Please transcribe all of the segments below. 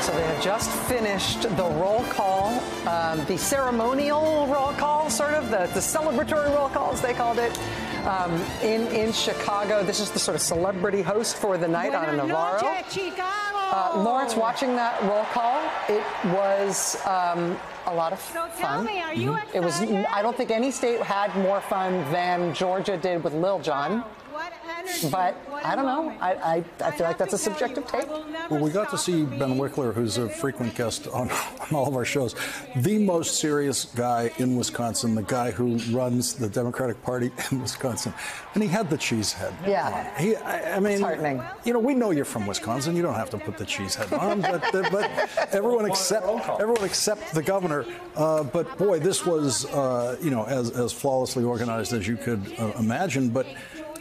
So we have just finished the roll call, the ceremonial roll call, sort of, the celebratory roll call, as they called it, in Chicago. This is the sort of celebrity host for the night, Ana Navarro. Lawrence, watching that roll call, it was a lot of fun. It was. I don't think any state had more fun than Georgia did with Lil Jon. But I don't know. I feel like that's a subjective take. Well, we got to see Ben Wickler, who's a frequent guest on all of our shows, the most serious guy in Wisconsin, the guy who runs the Democratic Party in Wisconsin. And he had the cheese head. Yeah. I mean, it's heartening. You know, we know you're from Wisconsin. You don't have to put the cheese head on. But everyone except the governor. But boy, this was, as flawlessly organized as you could imagine. But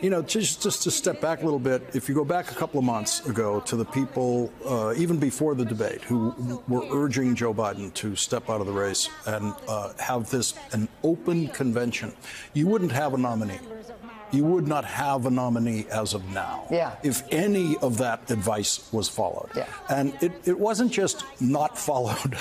you know, just to step back a little bit, if you go back a couple of months ago to the people, even before the debate, who were urging Joe Biden to step out of the race and have an open convention, you wouldn't have a nominee. You would not have a nominee as of now, if any of that advice was followed. Yeah. And it wasn't just not followed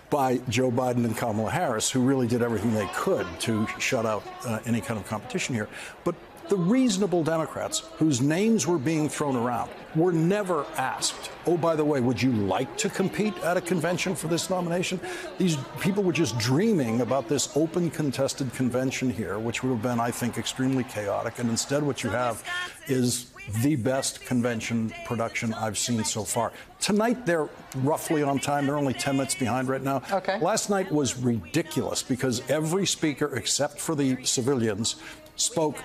by Joe Biden and Kamala Harris, who really did everything they could to shut out any kind of competition here, but the reasonable Democrats whose names were being thrown around were never asked, oh, by the way, would you like to compete at a convention for this nomination? These people were just dreaming about this open contested convention here, which would have been, I think, extremely chaotic. And instead what you have is the best convention production I've seen so far. Tonight, they're roughly on time. They're only 10 minutes behind right now. Okay. Last night was ridiculous because every speaker, except for the civilians,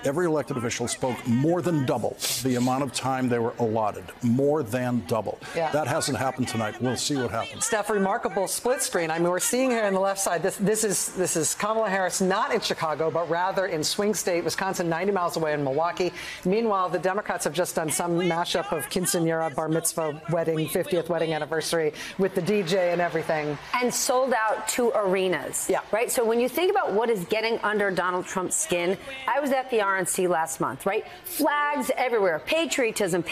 every elected official spoke more than double the amount of time they were allotted. More than double. Yeah. That hasn't happened tonight. We'll see what happens. Steph, remarkable split screen. I mean, we're seeing here on the left side, this is Kamala Harris not in Chicago, but rather in swing state, Wisconsin, 90 miles away in Milwaukee. Meanwhile, the Democrats have just done some mashup of quinceanera, bar mitzvah, wedding, 50th wedding anniversary with the DJ and everything. And sold out 2 arenas. Yeah. Right? So when you think about what is getting under Donald Trump's skin, I was at the RNC last month, right? Flags everywhere. Patriotism.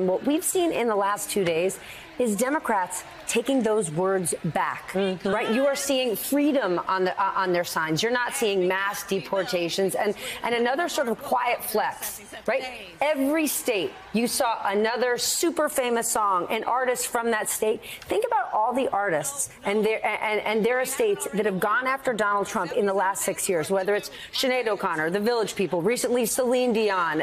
What we've seen in the last 2 days is Democrats taking those words back, right? You are seeing freedom on their signs. You're not seeing mass deportations and another sort of quiet flex, right? Every state, you saw another super famous song, an artist from that state. Think about all the artists and their estates that have gone after Donald Trump in the last 6 years, whether it's Sinead O'Connor, the Village People, recently Celine Dion,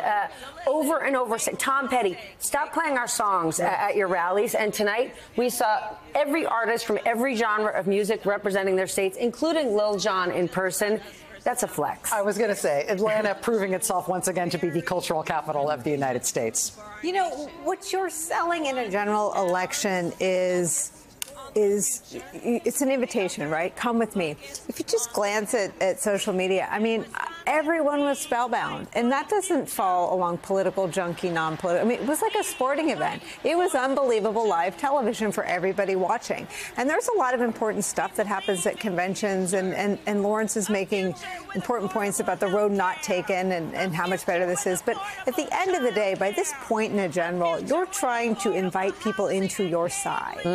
over and over, Tom Petty, stop playing our songs at your rallies. And tonight we saw every artist from every genre of music representing their states, including Lil Jon in person. That's a flex. I was going to say, Atlanta proving itself once again to be the cultural capital of the United States. You know, what you're selling in a general election is it's an invitation, right? Come with me. If you just glance at social media, I mean, everyone was spellbound. And that doesn't fall along political, junky, non-political. I mean, it was like a sporting event. It was unbelievable live television for everybody watching. And there's a lot of important stuff that happens at conventions. And Lawrence is making important points about the road not taken and how much better this is. But at the end of the day, by this point in a general, you're trying to invite people into your side.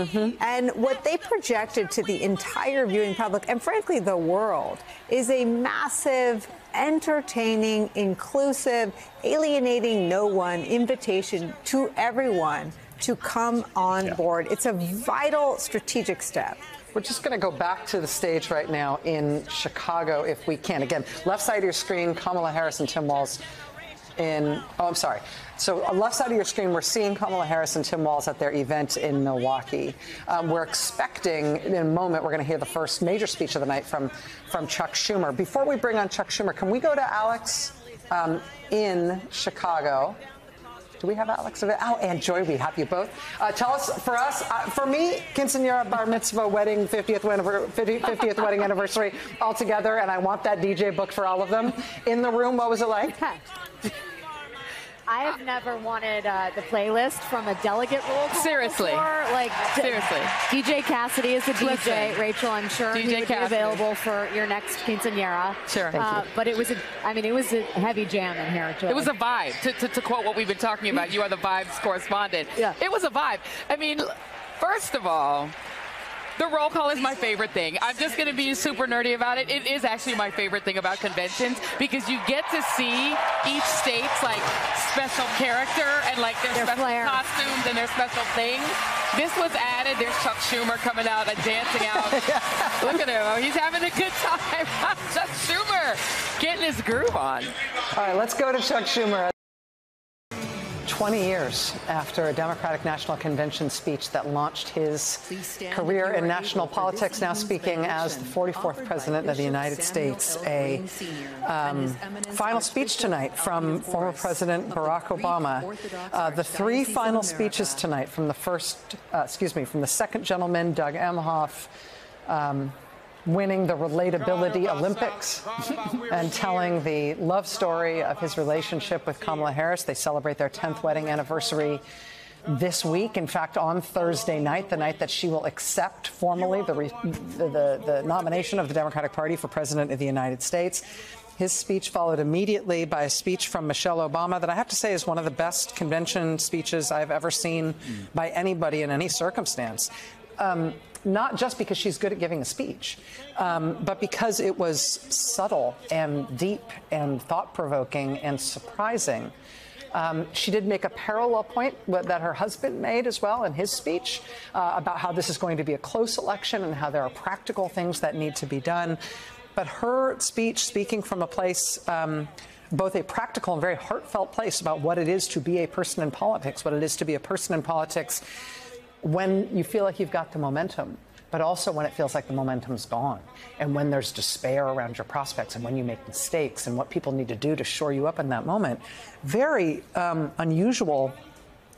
And what they projected to the entire viewing public, and frankly the world, is a massive, entertaining, inclusive, alienating no one invitation to everyone to come on board. It's a vital strategic step. We're just going to go back to the stage right now in Chicago if we can. Again, left side of your screen, Kamala Harris and Tim Walz So on the left side of your screen, we're seeing Kamala Harris and Tim Walz at their event in Milwaukee. We're expecting, in a moment, we're going to hear the first major speech of the night from Chuck Schumer. Before we bring on Chuck Schumer, can we go to Alex in Chicago? Do we have Alex? Oh, and Joy, we have you both. Tell us, for me, quinceanera, bar mitzvah, wedding, 50th wedding anniversary all together, and I want that DJ booked for all of them. In the room, what was it like? I have never wanted the playlist from a delegate roll call Seriously. before. Seriously. DJ Cassidy is the DJ. Listen, Rachel, I'm sure he would be available for your next quinceanera. Sure. But it was a heavy jam in here. Joy. It was a vibe. To quote what we've been talking about, you are the vibes correspondent. Yeah. It was a vibe. I mean, First of all, the roll call is my favorite thing. I'm just going to be super nerdy about it. It is actually my favorite thing about conventions because you get to see each state's like special character and like their special costumes and their special things. This was added. There's Chuck Schumer coming out and dancing out. Look at him. He's having a good time. Chuck Schumer getting his groove on. All right, let's go to Chuck Schumer. 20 years after a Democratic National Convention speech that launched his career in national politics, now speaking as the 44th President of the United States. A final speech tonight from former President Barack Obama. The three final speeches tonight from the second gentleman, Doug Emhoff, winning the Relatability Olympics and telling the love story of his relationship with Kamala Harris. They celebrate their 10th wedding anniversary this week. In fact, on Thursday night, the night that she will accept formally the nomination of the Democratic Party for President of the United States. His speech followed immediately by a speech from Michelle Obama that I have to say is one of the best convention speeches I've ever seen by anybody in any circumstance. Not just because she's good at giving a speech, but because it was subtle and deep and thought-provoking and surprising. She did make a parallel point that her husband made as well in his speech about how this is going to be a close election and how there are practical things that need to be done. But her speech, speaking from a place, both a practical and very heartfelt place about what it is to be a person in politics, what it is to be a person in politics when you feel like you've got the momentum, but also when it feels like the momentum's gone, and when there's despair around your prospects, and when you make mistakes, and what people need to do to shore you up in that moment. Very unusual,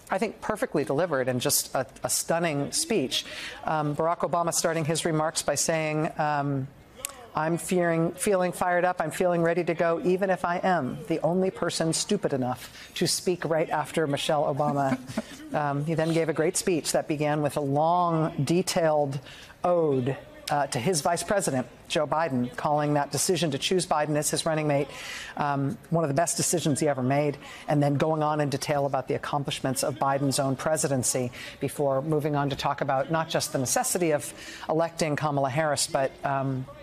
I think perfectly delivered, and just a stunning speech. Barack Obama starting his remarks by saying, I'm feeling fired up. I'm feeling ready to go, even if I am the only person stupid enough to speak right after Michelle Obama. He then gave a great speech that began with a long, detailed ode to his vice president, Joe Biden, calling that decision to choose Biden as his running mate one of the best decisions he ever made, and then going on in detail about the accomplishments of Biden's own presidency before moving on to talk about not just the necessity of electing Kamala Harris, but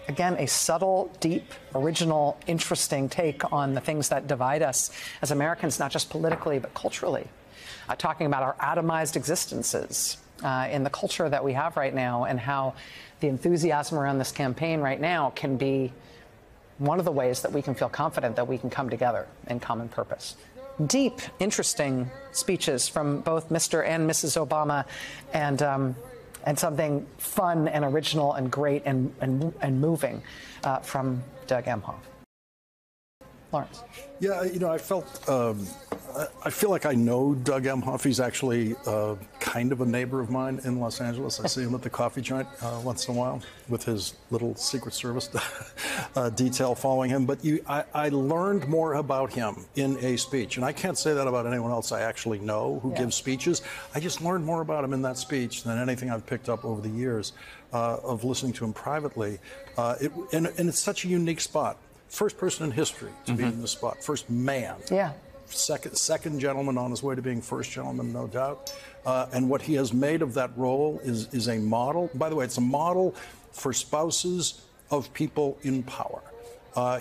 again, a subtle, deep, original, interesting take on the things that divide us as Americans, not just politically, but culturally. Talking about our atomized existences in the culture that we have right now, and how the enthusiasm around this campaign right now can be one of the ways that we can feel confident that we can come together in common purpose. Deep, interesting speeches from both Mr. and Mrs. Obama, and something fun and original and great and moving from Doug Emhoff. Lawrence. Yeah, I feel like I know Doug Emhoff. He's actually kind of a neighbor of mine in Los Angeles. I see him at the coffee joint once in a while with his little Secret Service detail following him. But I learned more about him in a speech. And I can't say that about anyone else I actually know who gives speeches. I just learned more about him in that speech than anything I've picked up over the years of listening to him privately. And it's such a unique spot. First person in history to be in this spot. First man. Yeah. Second gentleman on his way to being first gentleman, no doubt. And what he has made of that role is a model. By the way, it's a model for spouses of people in power.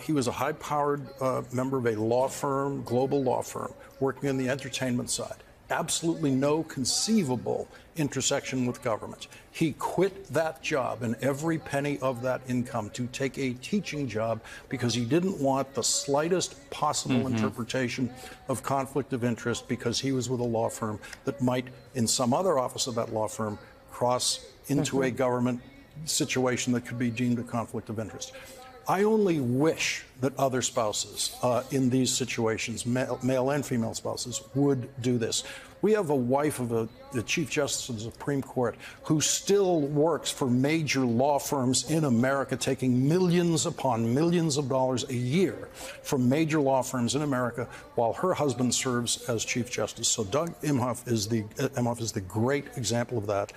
He was a high-powered member of a law firm, global law firm, working on the entertainment side. Absolutely no conceivable intersection with government. He quit that job and every penny of that income to take a teaching job because he didn't want the slightest possible interpretation of conflict of interest, because he was with a law firm that might, in some other office of that law firm, cross into a government situation that could be deemed a conflict of interest. I only wish that other spouses in these situations, male and female spouses, would do this. We have a wife of the Chief Justice of the Supreme Court who still works for major law firms in America, taking millions upon millions of dollars a year from major law firms in America, while her husband serves as Chief Justice. So Doug Emhoff is the great example of that.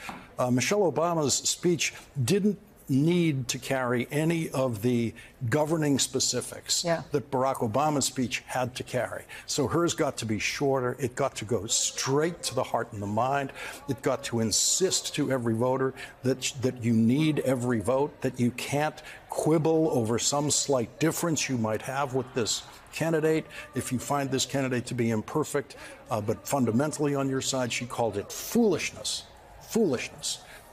Michelle Obama's speech didn't need to carry any of the governing specifics that Barack Obama's speech had to carry. So hers got to be shorter. It got to go straight to the heart and the mind. It got to insist to every voter that you need every vote, that you can't quibble over some slight difference you might have with this candidate. If you find this candidate to be imperfect, but fundamentally on your side, she called it foolishness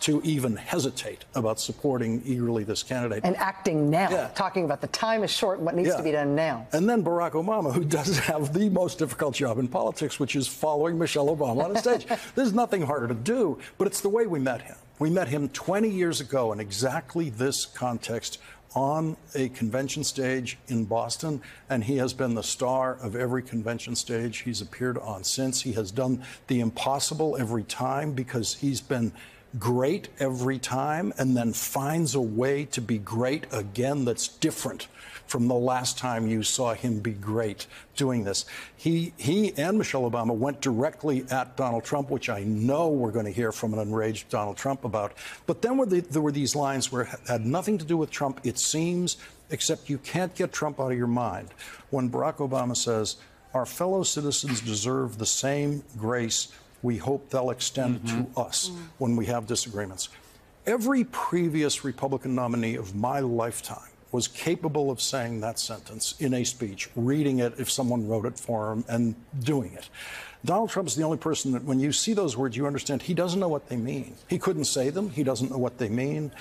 to even hesitate about supporting eagerly this candidate. And acting now, talking about the time is short and what needs to be done now. And then Barack Obama, who does have the most difficult job in politics, which is following Michelle Obama on a stage. There's nothing harder to do, but it's the way we met him. We met him 20 years ago in exactly this context on a convention stage in Boston, and he has been the star of every convention stage he's appeared on since. He has done the impossible every time because he's been great every time and then finds a way to be great again that's different from the last time you saw him be great doing this. He and Michelle Obama went directly at Donald Trump, which I know we're going to hear from an enraged Donald Trump about. But then there were these lines where it had nothing to do with Trump, it seems, except you can't get Trump out of your mind. When Barack Obama says, our fellow citizens deserve the same grace we hope they'll extend to us when we have disagreements. Every previous Republican nominee of my lifetime was capable of saying that sentence in a speech, reading it if someone wrote it for him, and doing it. Donald Trump's the only person that when you see those words, you understand he doesn't know what they mean. He couldn't say them. He doesn't know what they mean.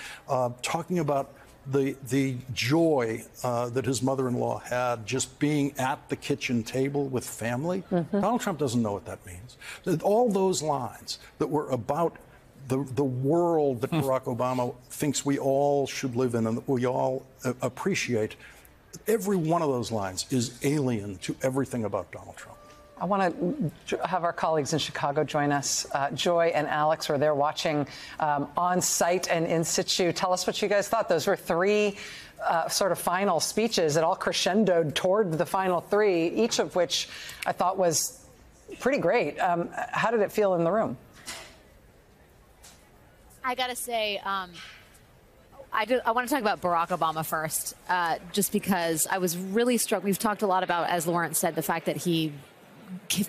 Talking about the joy that his mother-in-law had just being at the kitchen table with family. Donald Trump doesn't know what that means. All those lines that were about the world that Barack Obama thinks we all should live in and that we all appreciate, every one of those lines is alien to everything about Donald Trump. I want to have our colleagues in Chicago join us. Joy and Alex were there watching on site and in situ. Tell us what you guys thought. Those were three sort of final speeches that all crescendoed toward the final three, each of which I thought was pretty great. How did it feel in the room? I got to say, I want to talk about Barack Obama first, just because I was really struck. We've talked a lot about, as Lawrence said, the fact that he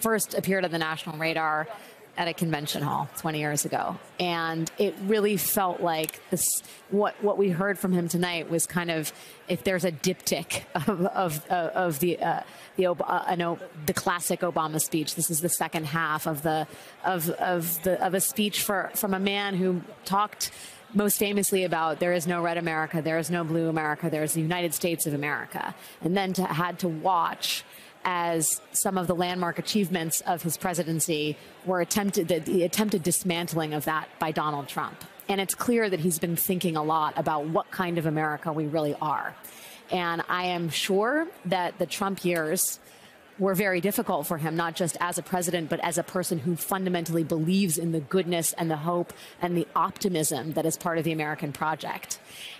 first appeared on the national radar at a convention hall 20 years ago. And it really felt like this, what we heard from him tonight was kind of, if there's a diptych of the classic Obama speech, this is the second half of a speech from a man who talked most famously about there is no red America, there is no blue America, there is the United States of America. And then had to watch as some of the landmark achievements of his presidency were the attempted dismantling of that by Donald Trump. And it's clear that he's been thinking a lot about what kind of America we really are. And I am sure that the Trump years were very difficult for him, not just as a president, but as a person who fundamentally believes in the goodness and the hope and the optimism that is part of the American project.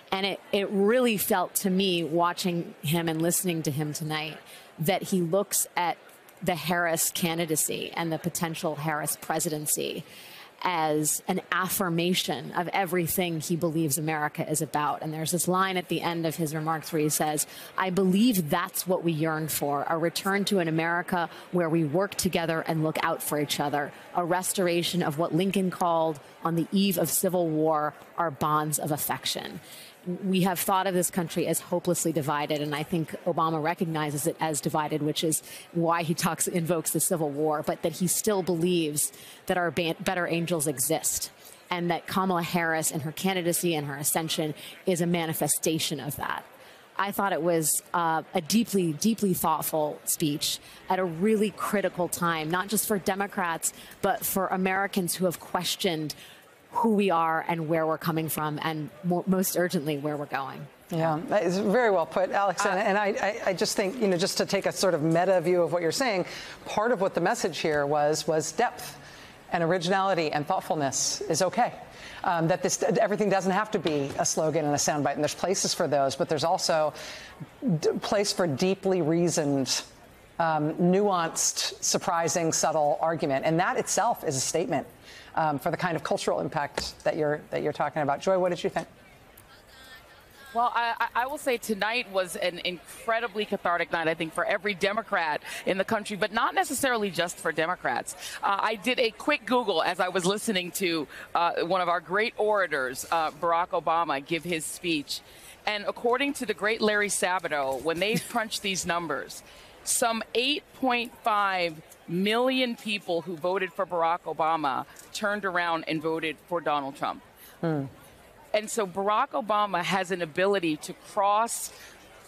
And it really felt to me, watching him and listening to him tonight, that he looks at the Harris candidacy and the potential Harris presidency as an affirmation of everything he believes America is about. And there's this line at the end of his remarks where he says, I believe that's what we yearn for, a return to an America where we work together and look out for each other, a restoration of what Lincoln called, on the eve of civil war, our bonds of affection. We have thought of this country as hopelessly divided, and I think Obama recognizes it as divided, which is why he invokes the Civil War, but that he still believes that our better angels exist, and that Kamala Harris and her candidacy and her ascension is a manifestation of that. I thought it was a deeply, deeply thoughtful speech at a really critical time, not just for Democrats, but for Americans who have questioned who we are and where we're coming from, and most urgently, where we're going. Yeah, it's very well put, Alex. And I just think, just to take a sort of meta view of what you're saying, part of what the message here was depth and originality and thoughtfulness is okay. That everything doesn't have to be a slogan and a soundbite, and there's places for those, but there's also place for deeply reasoned, nuanced, surprising, subtle argument, and that itself is a statement for the kind of cultural impact that you're talking about. Joy, what did you think? Well, I will say tonight was an incredibly cathartic night, I think, for every Democrat in the country, but not necessarily just for Democrats. I did a quick Google as I was listening to one of our great orators, Barack Obama, give his speech. And according to the great Larry Sabato, when they crunched these numbers, some 8.5 million people who voted for Barack Obama turned around and voted for Donald Trump. And so Barack Obama has an ability to cross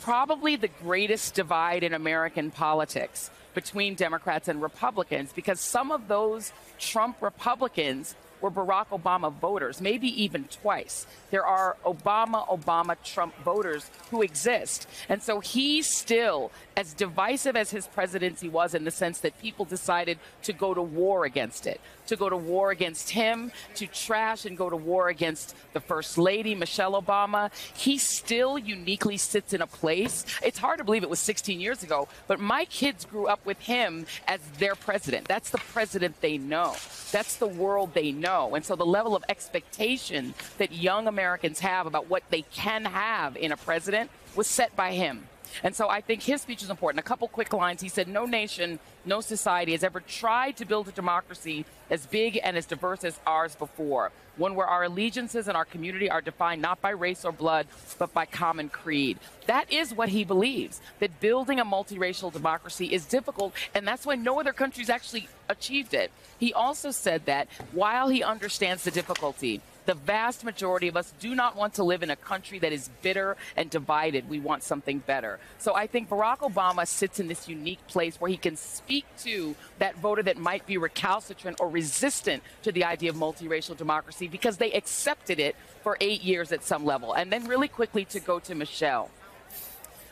probably the greatest divide in American politics between Democrats and Republicans, because some of those Trump Republicans were Barack Obama voters, maybe even twice. There are Obama, Trump voters who exist. And so he's still, as divisive as his presidency was in the sense that people decided to go to war against it, to go to war against him, to trash and go to war against the First Lady, Michelle Obama, he still uniquely sits in a place. It's hard to believe it was 16 years ago, but my kids grew up with him as their president. That's the president they know. That's the world they know. And so the level of expectation that young Americans have about what they can have in a president was set by him. And so I think his speech is important. A couple quick lines. He said, no nation, no society has ever tried to build a democracy as big and as diverse as ours before, one where our allegiances and our community are defined not by race or blood, but by common creed. That is what he believes, that building a multiracial democracy is difficult, and that's why no other country's actually achieved it. He also said that while he understands the difficulty, the vast majority of us do not want to live in a country that is bitter and divided. We want something better. So I think Barack Obama sits in this unique place where he can speak to that voter that might be recalcitrant or resistant to the idea of multiracial democracy because they accepted it for 8 years at some level. And then really quickly to go to Michelle.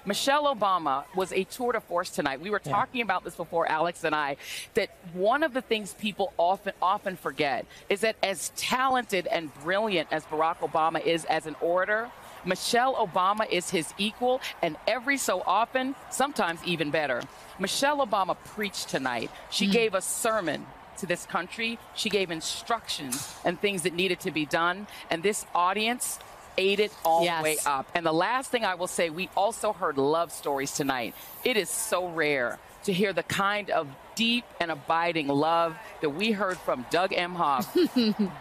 Michelle Obama was a tour de force tonight. We were talking about this before, Alex and I, that one of the things people often forget is that as talented and brilliant as Barack Obama is as an orator, Michelle Obama is his equal, and every so often, sometimes even better. Michelle Obama preached tonight. She gave a sermon to this country. She gave instructions and things that needed to be done, and this audience ate it all the way up. And the last thing I will say, we also heard love stories tonight. It is so rare to hear the kind of deep and abiding love that we heard from Doug Emhoff.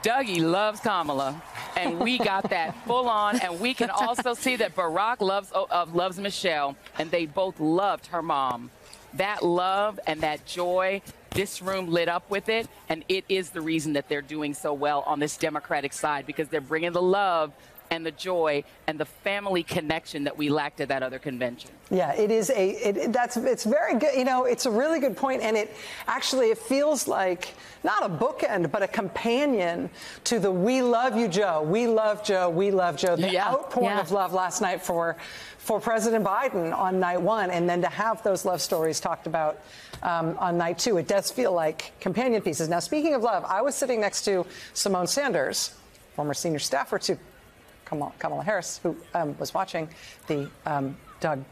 Dougie loves Kamala, and we got that full on. And we can also see that Barack loves Michelle, and they both loved her mom. That love and that joy, this room lit up with it, and it is the reason that they're doing so well on this Democratic side, because they're bringing the love and the joy and the family connection that we lacked at that other convention. Yeah, it is it's very good. You know, it's a really good point, and it feels like not a bookend, but a companion to the "We love you, Joe. We love Joe. We love Joe." The outpouring of love last night for President Biden on night one, and then to have those love stories talked about on night two, it does feel like companion pieces. Now, speaking of love, I was sitting next to Simone Sanders, former senior staffer to Kamala Harris, who was watching the Doug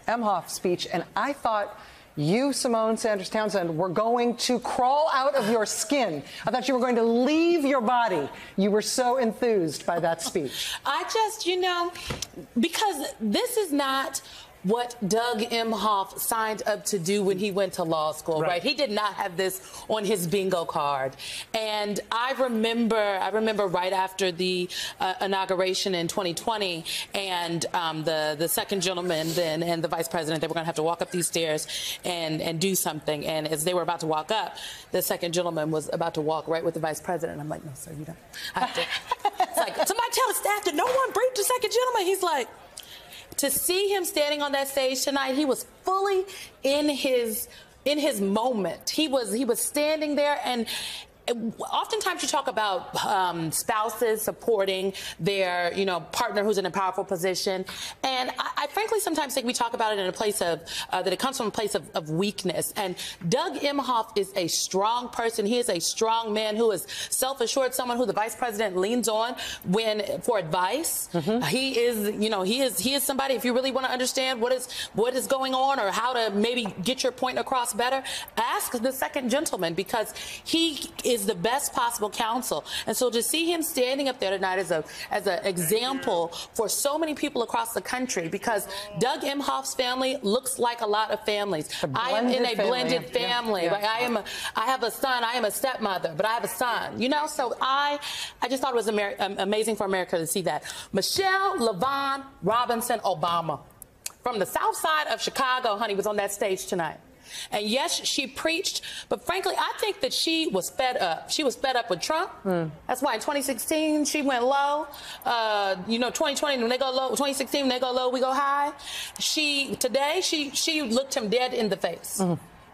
Emhoff speech, and I thought you, Simone Sanders Townsend, were going to crawl out of your skin. I thought you were going to leave your body. You were so enthused by that speech. I just, because this is not what Doug Emhoff signed up to do when he went to law school, right? He did not have this on his bingo card. And I remember right after the inauguration in 2020, and the second gentleman then and the vice president, they were going to have to walk up these stairs and do something. And as they were about to walk up, the second gentleman was about to walk right with the vice president. I'm like, no, sir, you don't. I have to. It's like, somebody tell the staff that no one briefed the second gentleman. He's like, to see him standing on that stage tonight, he was fully in his moment. He was standing there, and oftentimes you talk about spouses supporting their partner who's in a powerful position, and I frankly sometimes think we talk about it in a place of that it comes from a place of weakness. And Doug Emhoff is a strong person. He is a strong man who is self-assured, someone who the vice president leans on for advice. He is somebody, if you really want to understand what is going on or how to maybe get your point across better, ask the second gentleman, because he is the best possible counsel. And so to see him standing up there tonight as an example for so many people across the country, because Doug Emhoff's family looks like a lot of families. I am in a blended family. Right? I have a son. I am a stepmother, but I have a son. You know, so I just thought it was amazing for America to see that. Michelle LaVaughn Robinson Obama from the south side of Chicago, honey, was on that stage tonight. And yes, she preached, but frankly, I think that she was fed up. She was fed up with Trump. That's why in 2016, she went low. You know, 2020, when they go low, 2016, when they go low, we go high. Today, she looked him dead in the face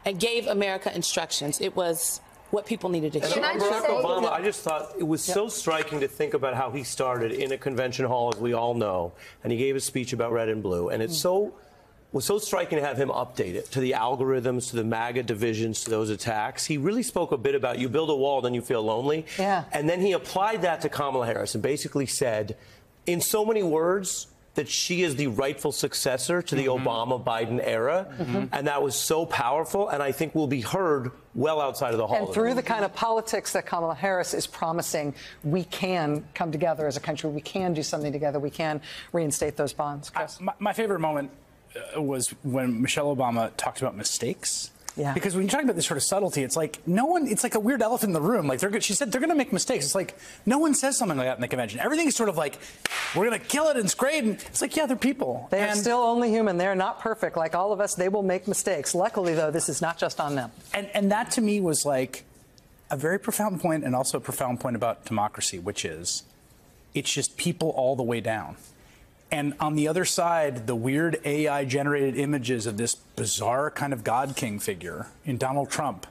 and gave America instructions. It was what people needed to hear. Barack Obama, I just thought it was so striking to think about how he started in a convention hall, as we all know, and he gave a speech about red and blue, and it's was so striking to have him update it to the algorithms, to the MAGA divisions, to those attacks. He really spoke a bit about you build a wall, then you feel lonely. Yeah. And then he applied that to Kamala Harris and basically said, in so many words, that she is the rightful successor to the Obama-Biden era. And that was so powerful, and I think will be heard well outside of the hall. And through the kind of politics that Kamala Harris is promising, we can come together as a country. We can do something together. We can reinstate those bonds. Chris? My favorite moment was when Michelle Obama talked about mistakes. Yeah. Because when you're talking about this sort of subtlety, it's like it's like a weird elephant in the room. Like she said they're going to make mistakes. It's like no one says something like that in the convention. Everything is sort of like, we're going to kill it and it's great. And it's like, yeah, they're people. They are still only human. They're not perfect. Like all of us, they will make mistakes. Luckily, though, this is not just on them. And that to me was like a very profound point, and also a profound point about democracy, which is it's just people all the way down. And on the other side, the weird AI-generated images of this bizarre kind of God King figure in Donald Trump.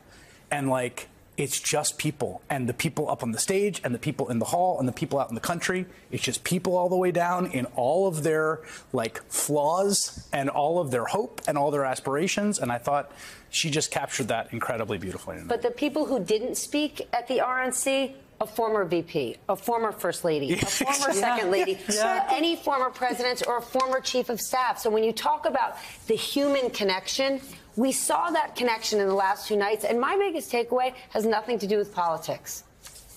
And, like, it's just people. And the people up on the stage, and the people in the hall, and the people out in the country. It's just people all the way down in all of their, like, flaws and all of their hope and all their aspirations. And I thought she just captured that incredibly beautifully. But the people who didn't speak at the RNC, a former VP, a former First Lady, a former Second Lady, any former president or a former chief of staff. So when you talk about the human connection, we saw that connection in the last 2 nights. And my biggest takeaway has nothing to do with politics.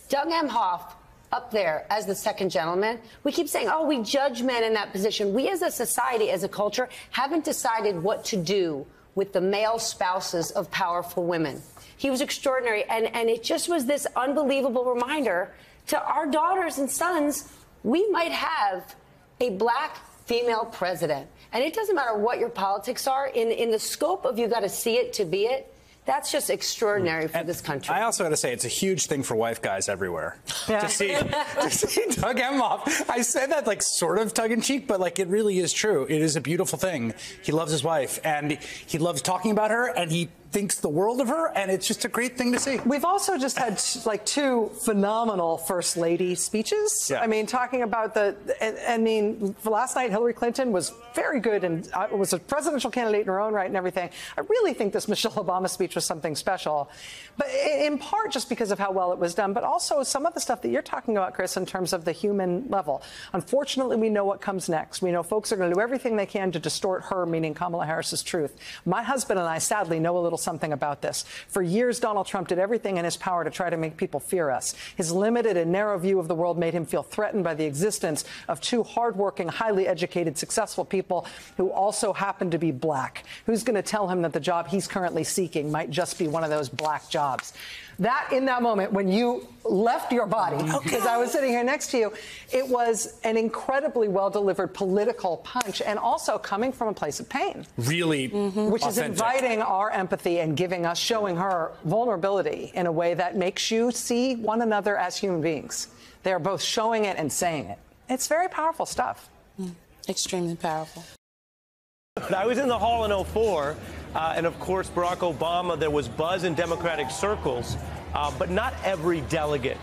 Doug Emhoff up there as the second gentleman. We keep saying, oh, we judge men in that position. We as a society, as a culture, haven't decided what to do with the male spouses of powerful women. He was extraordinary, and it just was this unbelievable reminder to our daughters and sons, we might have a black female president. And it doesn't matter what your politics are, in the scope of you got to see it to be it. That's just extraordinary for this country. I also got to say, it's a huge thing for wife guys everywhere. To see Doug Emhoff. I say that like sort of tongue-in-cheek, but like it really is true. It is a beautiful thing. He loves his wife, and he loves talking about her, and he thinks the world of her, and it's just a great thing to see. We've also just had like 2 phenomenal First Lady speeches. I mean, talking about last night Hillary Clinton was very good and was a presidential candidate in her own right and everything. I really think this Michelle Obama speech was something special, but in part just because of how well it was done, but also some of the stuff that you're talking about, Chris, in terms of the human level. Unfortunately, we know what comes next. We know folks are going to do everything they can to distort her, meaning Kamala Harris's truth. My husband and I sadly know a little something about this. For years, Donald Trump did everything in his power to try to make people fear us. His limited and narrow view of the world made him feel threatened by the existence of 2 hardworking, highly educated, successful people who also happen to be black. Who's going to tell him that the job he's currently seeking might just be one of those black jobs? In that moment, when you left your body, because I was sitting here next to you, it was an incredibly well-delivered political punch, and also coming from a place of pain. Really Which is inviting our empathy and showing her vulnerability in a way that makes you see one another as human beings. They're both showing it and saying it. It's very powerful stuff. Extremely powerful. I was in the hall in 2004, and of course, Barack Obama, there was buzz in Democratic circles, but not every delegate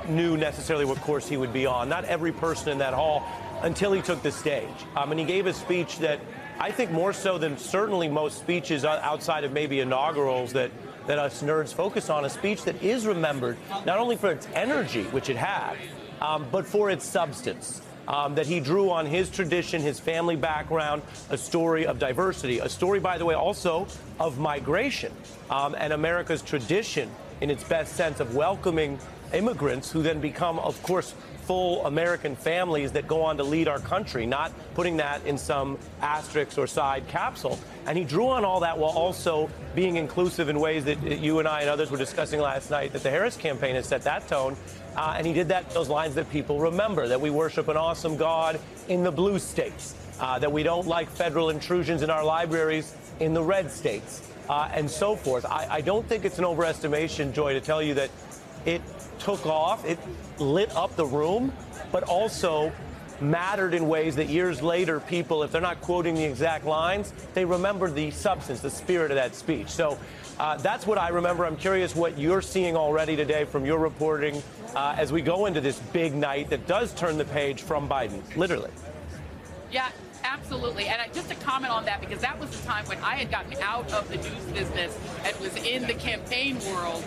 knew necessarily what course he would be on. Not every person in that hall until he took the stage. And he gave a speech that I think more so than certainly most speeches outside of maybe inaugurals that us nerds focus on, a speech that is remembered not only for its energy, which it had, but for its substance. That he drew on his tradition, his family background, a story of diversity, a story, by the way, also of migration and America's tradition in its best sense of welcoming immigrants who then become, of course, full American families that go on to lead our country, not putting that in some asterisk or side capsule. And he drew on all that while also being inclusive in ways that you and I and others were discussing last night, that the Harris campaign has set that tone. And he did that, those lines that people remember, that we worship an awesome God in the blue states, that we don't like federal intrusions in our libraries in the red states, and so forth. I don't think it's an overestimation, Joy, to tell you that it took off, it lit up the room, but also mattered in ways that years later people, if they're not quoting the exact lines, they remember the substance, the spirit of that speech. So that's what I remember. I'm curious what you're seeing already today from your reporting as we go into this big night that does turn the page from Biden, literally. Yeah, absolutely. And just to comment on that, because that was the time when I had gotten out of the news business and was in the campaign world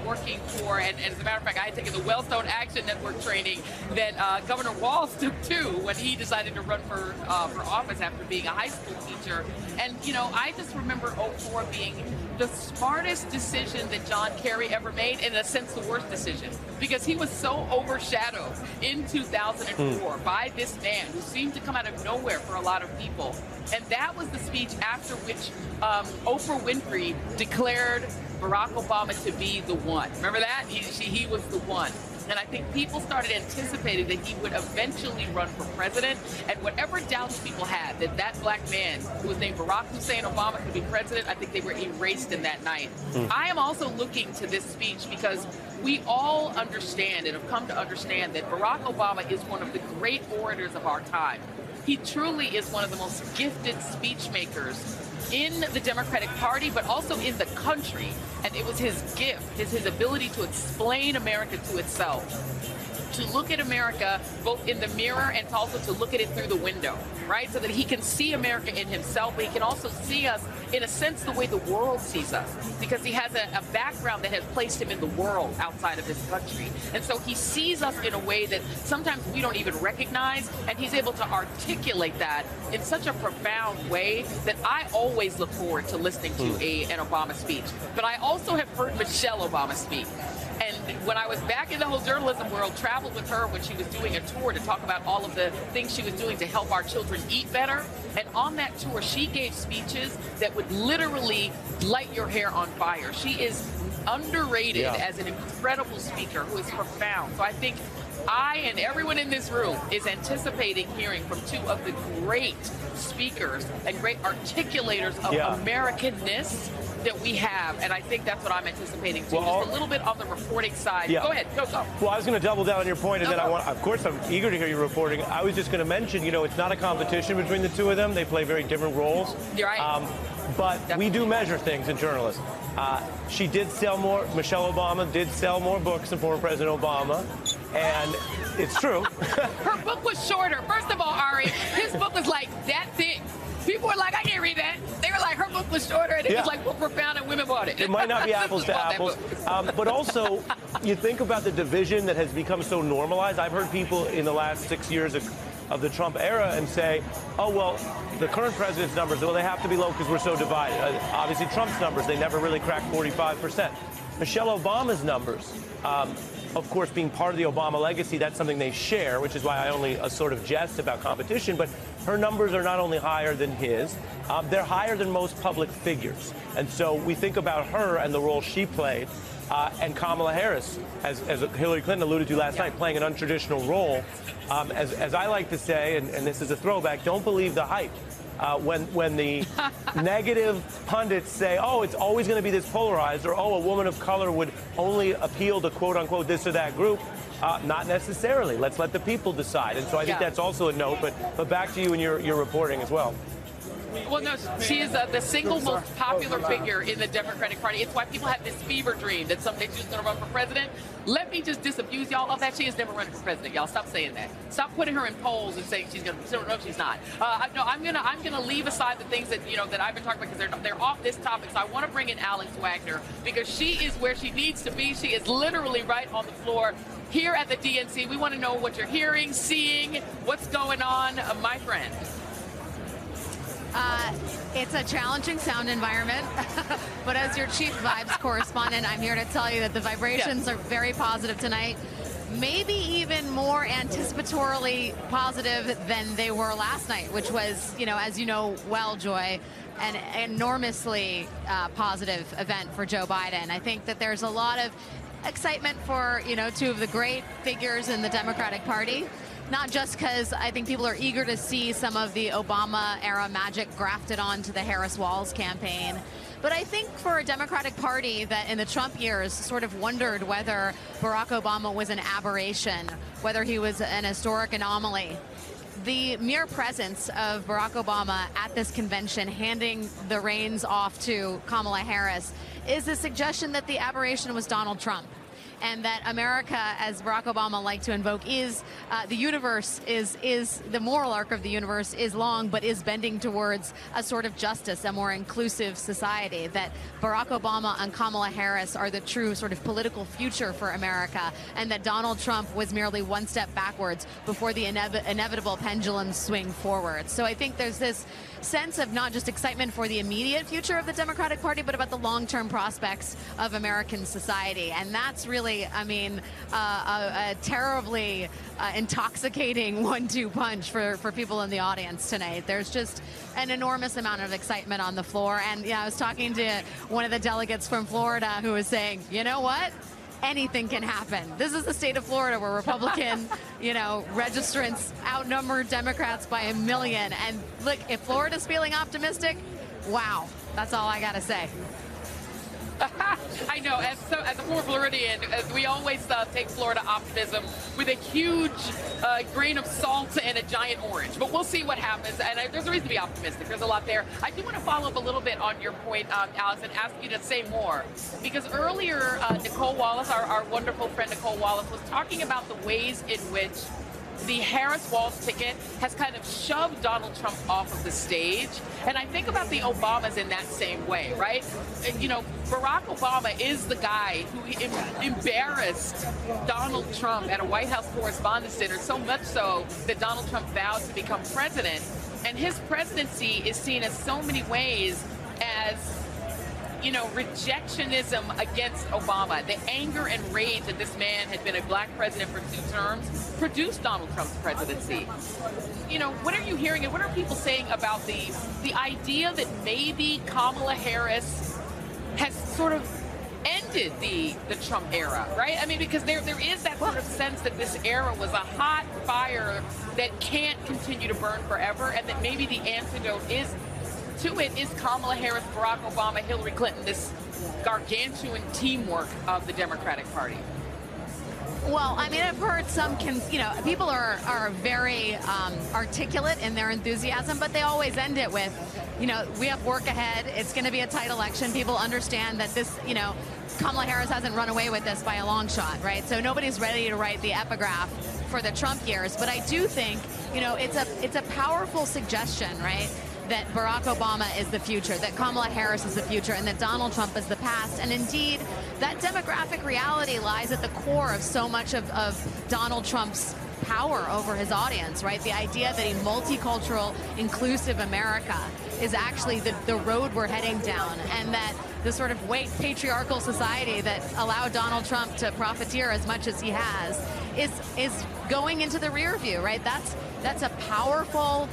working for, and as a matter of fact, I had taken the Wellstone Action Network training that Governor Walz took too when he decided to run for office after being a high school teacher. And, you know, I just remember 04 being the smartest decision that John Kerry ever made, and in a sense the worst decision, because he was so overshadowed in 2004 by this man who seemed to come out of nowhere for a lot of people. And that was the speech after which Oprah Winfrey declared Barack Obama to be the one. Remember that? He was the one. And I think people started anticipating that he would eventually run for president. And whatever doubts people had that that black man who was named Barack Hussein Obama could be president, I think they were erased in that night. I am also looking to this speech because we all understand and have come to understand that Barack Obama is one of the great orators of our time. He truly is one of the most gifted speech makers in the Democratic Party, but also in the country. And it was his gift, his ability to explain America to itself, to look at America both in the mirror and also to look at it through the window, right? So that he can see America in himself, but he can also see us, in a sense, the way the world sees us, because he has a background that has placed him in the world outside of his country. And so he sees us in a way that sometimes we don't even recognize, and he's able to articulate that in such a profound way that I always look forward to listening to an Obama speech. But I also have heard Michelle Obama speak. And when I was back in the whole journalism world, traveled with her when she was doing a tour to talk about all of the things she was doing to help our children eat better. And on that tour, she gave speeches that would literally light your hair on fire. She is underrated as an incredible speaker who is profound. So I think I and everyone in this room is anticipating hearing from two of the great speakers and great articulators of Americanness that we have, and I think that's what I'm anticipating too. Just a little bit on the reporting side. Go ahead, go. Well, I was going to double down on your point, and then of course, I'm eager to hear your reporting. I was just going to mention, you know, it's not a competition between the two of them. They play very different roles. You're right. But we do measure things in journalism. She did sell more, Michelle Obama did sell more books than former President Obama, and it's true. Her book was shorter. First of all, Ari, his book was like that thick. People were like, I can't read that. They were like, her book was shorter, and it was like more profound, and women bought it. It might not be apples to apples. But also, you think about the division that has become so normalized. I've heard people in the last 6 years of the Trump era and say, oh, well, the current president's numbers, well, they have to be low because we're so divided. Obviously, Trump's numbers, they never really cracked 45%. Michelle Obama's numbers, of course, being part of the Obama legacy, that's something they share, which is why I only sort of jest about competition. But her numbers are not only higher than his, they're higher than most public figures. And so we think about her and the role she played, and Kamala Harris, as Hillary Clinton alluded to last night, playing an untraditional role. As I like to say, and this is a throwback, don't believe the hype. When the negative pundits say, oh, it's always going to be this polarized, or, oh, a woman of color would only appeal to, quote unquote, this or that group, not necessarily. Let's let the people decide. And so I think that's also a note. But back to you and your reporting as well. Well, no, she is the single most popular figure in the Democratic Party. It's why people have this fever dream that someday she's going to run for president. Let me just disabuse y'all of that. She is never running for president, y'all. Stop saying that. Stop putting her in polls and saying she's going to. No, she's not. No, I'm gonna leave aside the things that that I've been talking about because they're off this topic. So I want to bring in Alex Wagner because she is where she needs to be. She is literally right on the floor here at the DNC. We want to know what you're hearing, seeing, what's going on, my friend. It's a challenging sound environment, but as your chief vibes correspondent, I'm here to tell you that the vibrations are very positive tonight. Maybe even more anticipatorily positive than they were last night, which was, as you know well, Joy, an enormously positive event for Joe Biden. I think that there's a lot of excitement for, two of the great figures in the Democratic Party. Not just because I think people are eager to see some of the Obama-era magic grafted onto the Harris-Walz campaign, but I think for a Democratic Party that in the Trump years sort of wondered whether Barack Obama was an aberration, whether he was an historic anomaly. The mere presence of Barack Obama at this convention handing the reins off to Kamala Harris is a suggestion that the aberration was Donald Trump. And that America, as Barack Obama liked to invoke, is the universe is the moral arc of the universe is long, but is bending towards a sort of justice, a more inclusive society. That Barack Obama and Kamala Harris are the true sort of political future for America, and that Donald Trump was merely one step backwards before the inevitable pendulum swing forward. So I think there's this sense of not just excitement for the immediate future of the Democratic Party, but about the long-term prospects of American society. And that's really, a terribly intoxicating 1-2 punch for people in the audience tonight. There's just an enormous amount of excitement on the floor. And I was talking to one of the delegates from Florida who was saying, you know what? Anything can happen. This is the state of Florida where Republican, registrants outnumber Democrats by 1 million. And look, if Florida's feeling optimistic, wow, that's all I got to say. I know, as a former Floridian, we always take Florida optimism with a huge grain of salt and a giant orange. But we'll see what happens, and there's a reason to be optimistic. There's a lot there. I do want to follow up a little bit on your point, Alex, and ask you to say more. Because earlier, Nicole Wallace, our wonderful friend Nicole Wallace, was talking about the ways in which the Harris-Walz ticket has kind of shoved Donald Trump off of the stage. And I think about the Obamas in that same way, right? Barack Obama is the guy who embarrassed Donald Trump at a White House Correspondents' Dinner, so much so that Donald Trump vowed to become president. And his presidency is seen in so many ways as rejectionism against Obama. The anger and rage that this man had been a black president for 2 terms produced Donald Trump's presidency. What are you hearing and what are people saying about the idea that maybe Kamala Harris has sort of ended the Trump era, right? I mean, because there is that sort of sense that this era was a hot fire that can't continue to burn forever, and that maybe the antidote is Kamala Harris, Barack Obama, Hillary Clinton, this gargantuan teamwork of the Democratic Party. Well, I mean, I've heard some, people are very articulate in their enthusiasm, but they always end it with, we have work ahead. It's going to be a tight election. People understand that this, Kamala Harris hasn't run away with this by a long shot, right? So nobody's ready to write the epigraph for the Trump years. But I do think, it's a powerful suggestion, right? That Barack Obama is the future, that Kamala Harris is the future, and that Donald Trump is the past. And indeed, that demographic reality lies at the core of so much of Donald Trump's power over his audience, right? The idea that a multicultural, inclusive America is actually the road we're heading down, and that the sort of white patriarchal society that allowed Donald Trump to profiteer as much as he has is going into the rear view, right? That's a powerful,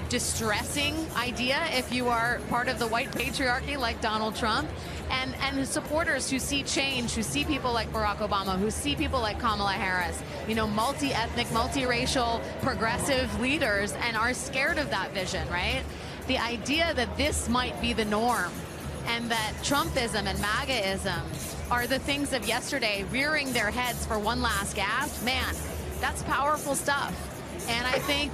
distressing idea if you are part of the white patriarchy like Donald Trump, and his supporters who see change, who see people like Barack Obama, who see people like Kamala Harris, multi-ethnic, multiracial, progressive leaders, and are scared of that vision, right? The idea that this might be the norm, and that Trumpism and MAGAism are the things of yesterday rearing their heads for one last gasp, man, that's powerful stuff. And I think,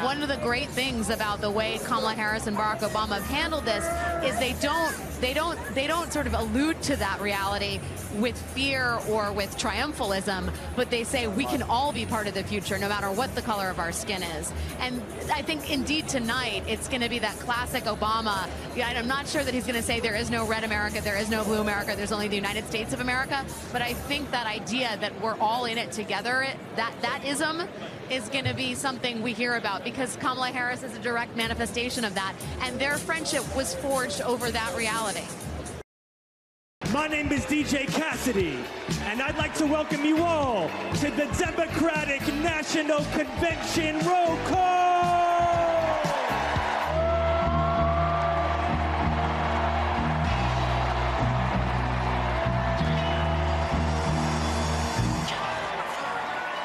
one of the great things about the way Kamala Harris and Barack Obama have handled this is they don't they don't sort of allude to that reality with fear or with triumphalism, but they say we can all be part of the future no matter what the color of our skin is. And I think indeed tonight it's going to be that classic Obama. I'm not sure that he's going to say there is no red America, there is no blue America, there's only the United States of America, but I think that idea that we're all in it together, that ism is going to be something we hear about, because Kamala Harris is a direct manifestation of that, and their friendship was forged over that reality. My name is DJ Cassidy, and I'd like to welcome you all to the Democratic National Convention Roll Call!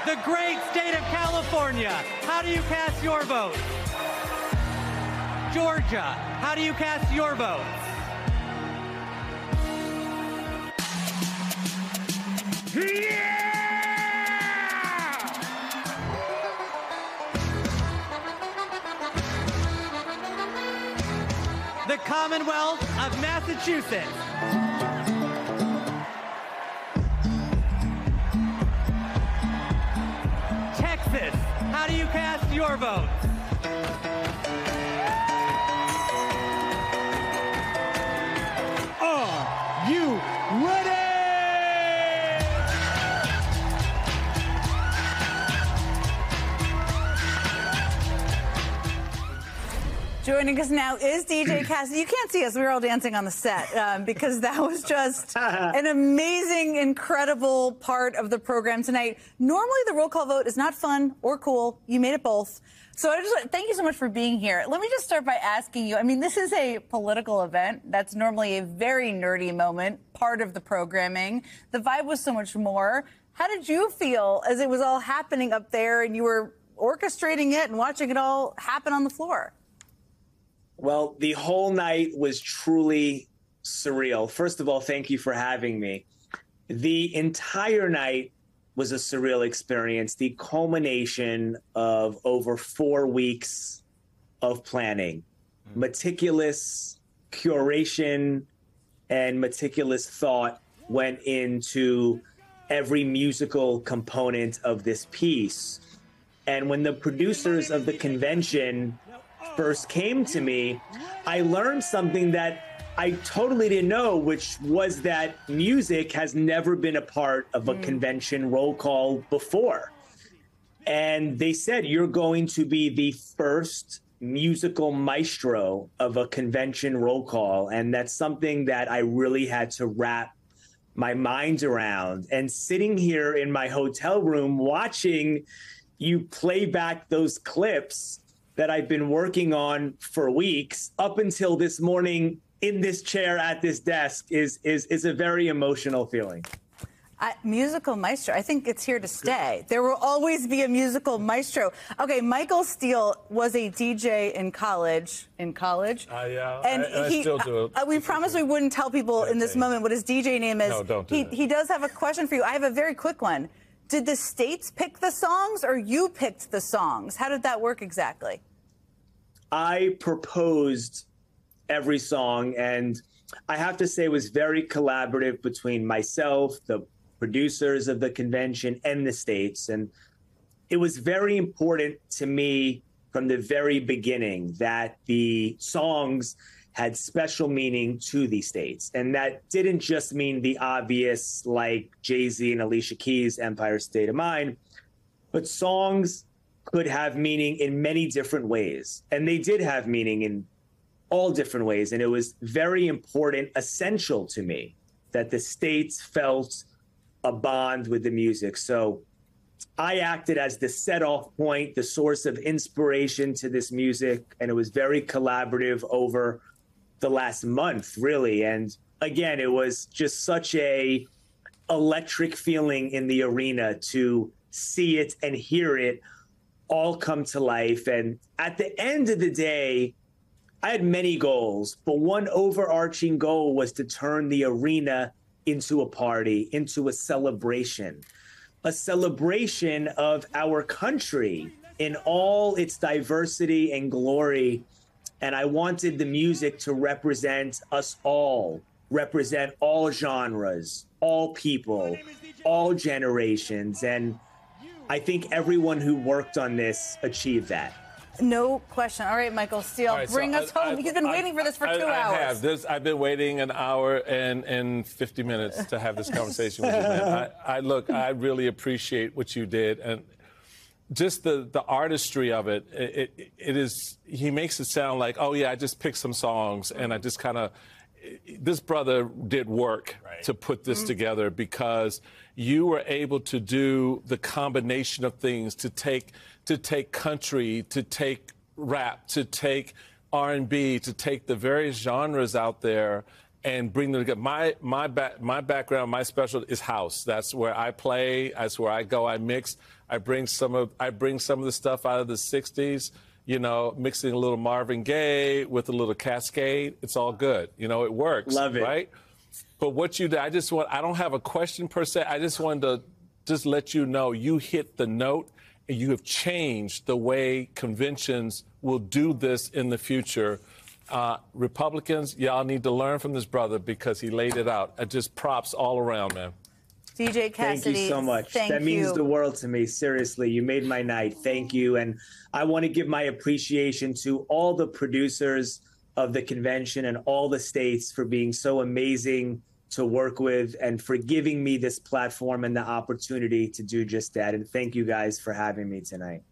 The great state of California, how do you cast your vote? Georgia, how do you cast your vote? Yeah! The Commonwealth of Massachusetts. Texas, how do you cast your vote? Are you ready? Joining us now is DJ Cassidy. You can't see us. We were all dancing on the set because that was just an amazing, incredible part of the program tonight. Normally, the roll call vote is not fun or cool. You made it both. So I just thank you so much for being here. Let me just start by asking you, I mean, this is a political event. That's normally a very nerdy moment, part of the programming. The vibe was so much more. How did you feel as it was all happening up there and you were orchestrating it and watching it all happen on the floor? Well, the whole night was truly surreal. First of all, thank you for having me. The entire night was a surreal experience, the culmination of over 4 weeks of planning, meticulous curation and meticulous thought went into every musical component of this piece. And when the producers of the convention first came to me, I learned something that I totally didn't know, which was that music has never been a part of a convention roll call before. And they said, you're going to be the first musical maestro of a convention roll call. And that's something that I really had to wrap my mind around. And sitting here in my hotel room watching you play back those clips that I've been working on for weeks up until this morning in this chair at this desk is a very emotional feeling. Musical maestro, I think it's here to stay. There will always be a musical maestro. Okay, Michael Steele was a DJ in college. Yeah, and I still do it. We promised we wouldn't tell people in this moment what his DJ name is. No, don't do that. He does have a question for you. I have a very quick one. Did the states pick the songs or you picked the songs? How did that work exactly? I proposed every song, and I have to say it was very collaborative between myself, the producers of the convention, and the states. And it was very important to me from the very beginning that the songs had special meaning to the states. And that didn't just mean the obvious, like Jay-Z and Alicia Keys' Empire State of Mind, but songs could have meaning in many different ways. And they did have meaning in all different ways. And it was very important, essential to me that the states felt a bond with the music. So I acted as the set-off point, the source of inspiration to this music. And it was very collaborative over the last month, really. And again, it was just such a electric feeling in the arena to see it and hear it all come to life. And at the end of the day, I had many goals, but one overarching goal was to turn the arena into a party, into a celebration of our country in all its diversity and glory. And I wanted the music to represent us all, represent all genres, all people, all generations. And I think everyone who worked on this achieved that. No question. All right, Michael Steele, Right, bring us home. He's been waiting for this for 2 hours. I've been waiting an hour and 50 minutes to have this conversation with you, man. I really appreciate what you did. And just the artistry of it, it is, he makes it sound like, oh, yeah, I just picked some songs and I just kind of, this brother did work to put this together, because you were able to do the combination of things, to take country, to take rap, to take R&B, to take the various genres out there and bring them together. My background, my specialty is house. That's where I play. That's where I go. I mix. I bring some of the stuff out of the '60s. You know, mixing a little Marvin Gaye with a little Cascade. It's all good. You know, it works. Love it. Right? But what you did, I don't have a question per se. I just wanted to just let you know you hit the note, and you have changed the way conventions will do this in the future. Republicans, y'all need to learn from this brother, because he laid it out. Just props all around, man. DJ Cassidy, thank you so much. That means the world to me. Seriously, you made my night. Thank you. And I want to give my appreciation to all the producers of the convention and all the states for being so amazing to work with and for giving me this platform and the opportunity to do just that. And thank you guys for having me tonight.